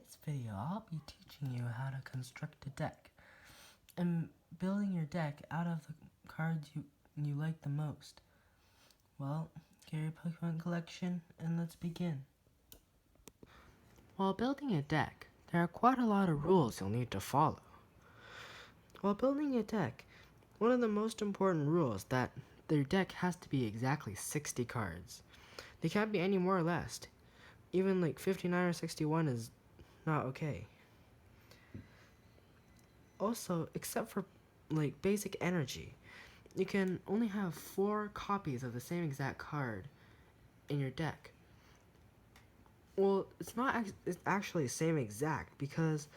this video, I'll be teaching you how to construct a deck and building your deck out of the cards you like the most. Well, get your Pokemon collection and let's begin. While building a deck, there are quite a lot of rules you'll need to follow. While building a deck, one of the most important rules is that their deck has to be exactly 60 cards. They can't be any more or less. Even like 59 or 61 is not okay. Also, except for like basic energy, you can only have 4 copies of the same exact card in your deck. Well, it's actually same exact, because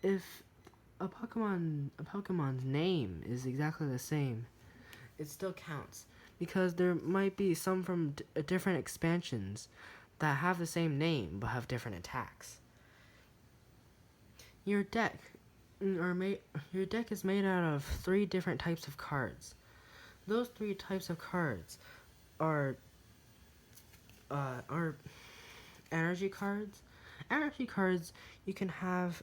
if a Pokemon's name is exactly the same, it still counts, because there might be some from different expansions that have the same name but have different attacks. Your deck is made out of 3 different types of cards. Those 3 types of cards are energy cards. Energy cards, you can have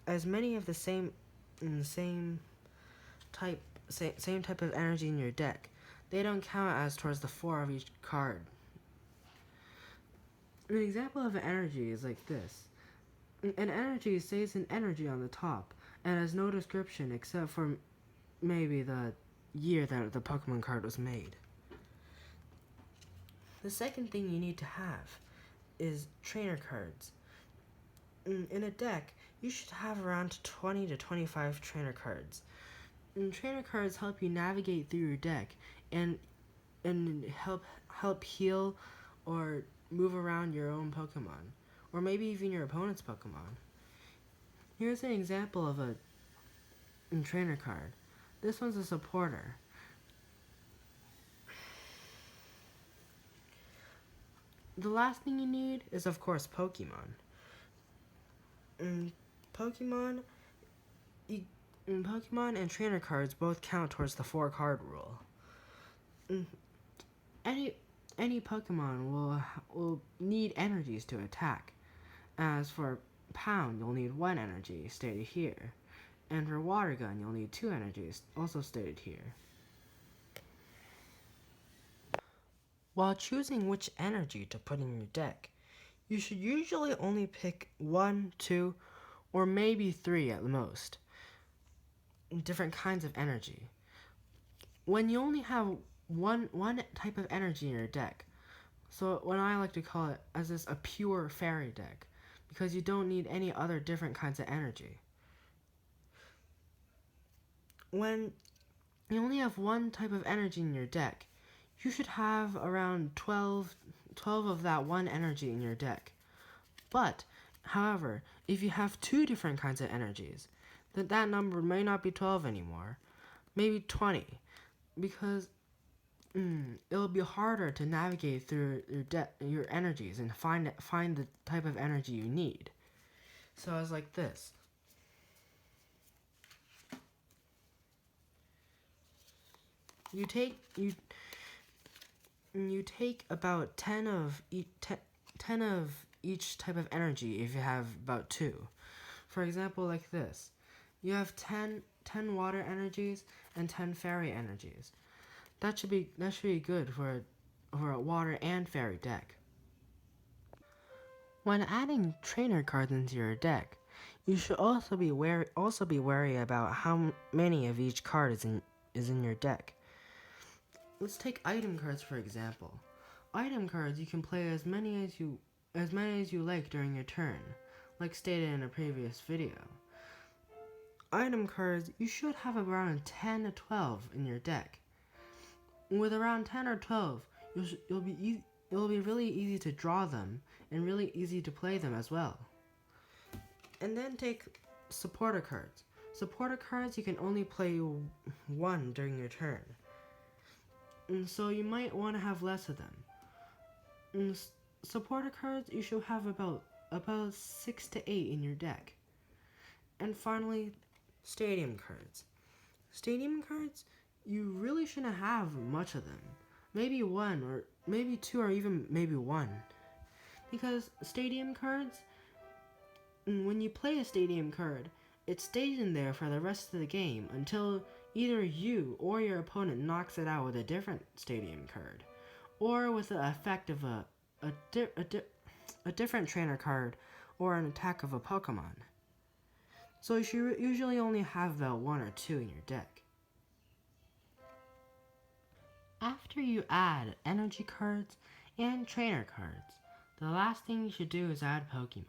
as many of the same type of energy in your deck. They don't count as towards the 4 of each card. An example of an energy is like this. An energy says an energy on the top and has no description except for maybe the year that the Pokemon card was made. The second thing you need to have is trainer cards. In a deck, you should have around 20 to 25 trainer cards. Trainer cards help you navigate through your deck and help heal or move around your own Pokemon, or maybe even your opponent's Pokemon. Here's an example of a trainer card. This one's a supporter. The last thing you need is, of course, Pokemon. Pokemon and trainer cards both count towards the 4 card rule. Any Pokemon will need energies to attack. As for Pound, you'll need 1 energy, stated here. And for Water Gun, you'll need 2 energies, also stated here. While choosing which energy to put in your deck, you should usually only pick 1, 2, or maybe 3 at the most different kinds of energy. When you only have one type of energy in your deck, so what I like to call it as this a pure fairy deck, because you don't need any other different kinds of energy. When you only have one type of energy in your deck, you should have around 12 of that one energy in your deck. But, however, if you have 2 different kinds of energies, then that number may not be 12 anymore, maybe 20, because it'll be harder to navigate through your energies and find the type of energy you need. So it's like this. You take about 10 of each type of energy if you have about 2. For example, like this. You have 10 water energies and 10 fairy energies. That should be good for a water and fairy deck. When adding trainer cards into your deck, you should also be wary about how many of each card is in your deck. Let's take item cards for example. Item cards you can play as many as you like during your turn, like stated in a previous video. Item cards, you should have around 10 to 12 in your deck. With around 10 or 12, it'll be really easy to draw them and really easy to play them as well. And then take supporter cards. Supporter cards, you can only play 1 during your turn, and so you might want to have less of them. Supporter cards, you should have about 6 to 8 in your deck. And finally, stadium cards. Stadium cards, you really shouldn't have much of them. Maybe 1 or maybe 2 or even maybe 1. Because stadium cards, when you play a stadium card, it stays in there for the rest of the game until either you or your opponent knocks it out with a different stadium card, or with the effect of a different trainer card or an attack of a Pokemon. So you should usually only have about 1 or 2 in your deck. After you add energy cards and trainer cards, the last thing you should do is add Pokemon.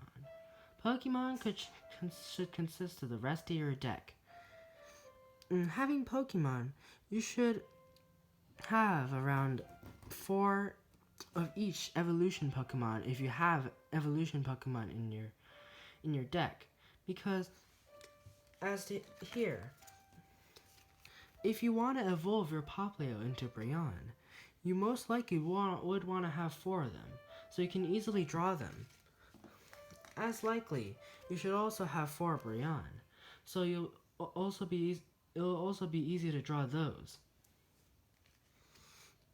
Pokemon should consist of the rest of your deck. Having Pokemon, you should have around 4 of each evolution Pokemon if you have evolution Pokemon in your deck, because here, if you want to evolve your Poplio into Brionne, you most likely would want to have 4 of them, so you can easily draw them. As likely, you should also have 4 Brionne, so it'll also be easy to draw those.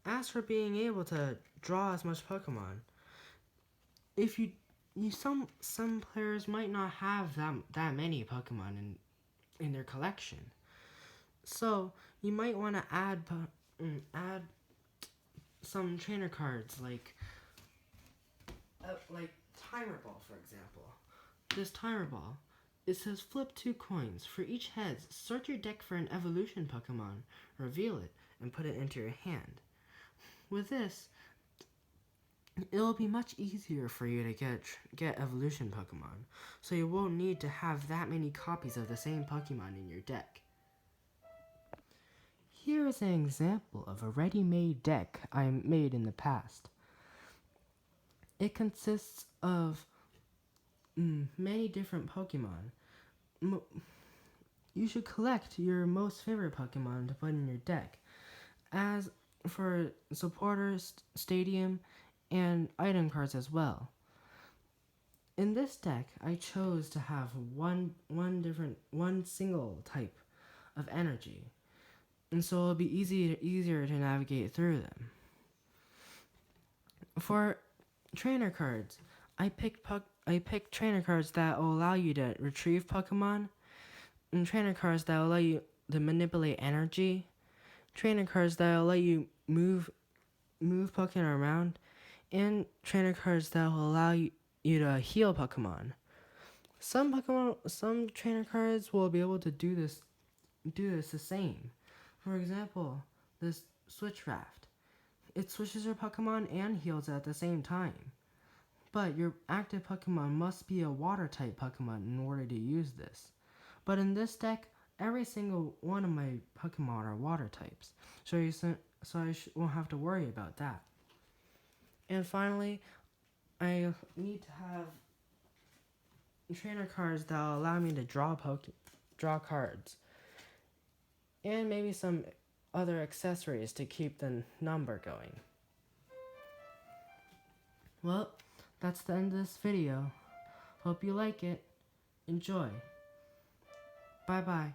As for being able to draw as much Pokemon, if some players might not have that many Pokemon in their collection, so you might want to add some trainer cards like Timer Ball, for example. This Timer Ball, it says flip 2 coins. For each heads, search your deck for an evolution Pokemon, reveal it, and put it into your hand. With this, it'll be much easier for you to get evolution Pokemon, so you won't need to have that many copies of the same Pokemon in your deck. Here is an example of a ready-made deck I made in the past. It consists of many different Pokemon. You should collect your most favorite Pokemon to put in your deck. As for supporters, stadium, and item cards as well. In this deck, I chose to have one single type of energy, and so it'll be easier to navigate through them. For trainer cards, I picked trainer cards that will allow you to retrieve Pokemon, and trainer cards that will allow you to manipulate energy, trainer cards that will let you move Pokemon around, and trainer cards that will allow you to heal Pokemon. Some trainer cards will be able to do this the same. For example, this Switch Raft. It switches your Pokemon and heals at the same time. But your active Pokemon must be a Water-type Pokemon in order to use this. But in this deck, every single one of my Pokemon are Water types, so I won't have to worry about that. And finally, I need to have trainer cards that will allow me to draw cards, and maybe some other accessories to keep the number going. Well, that's the end of this video. Hope you like it. Enjoy. Bye bye.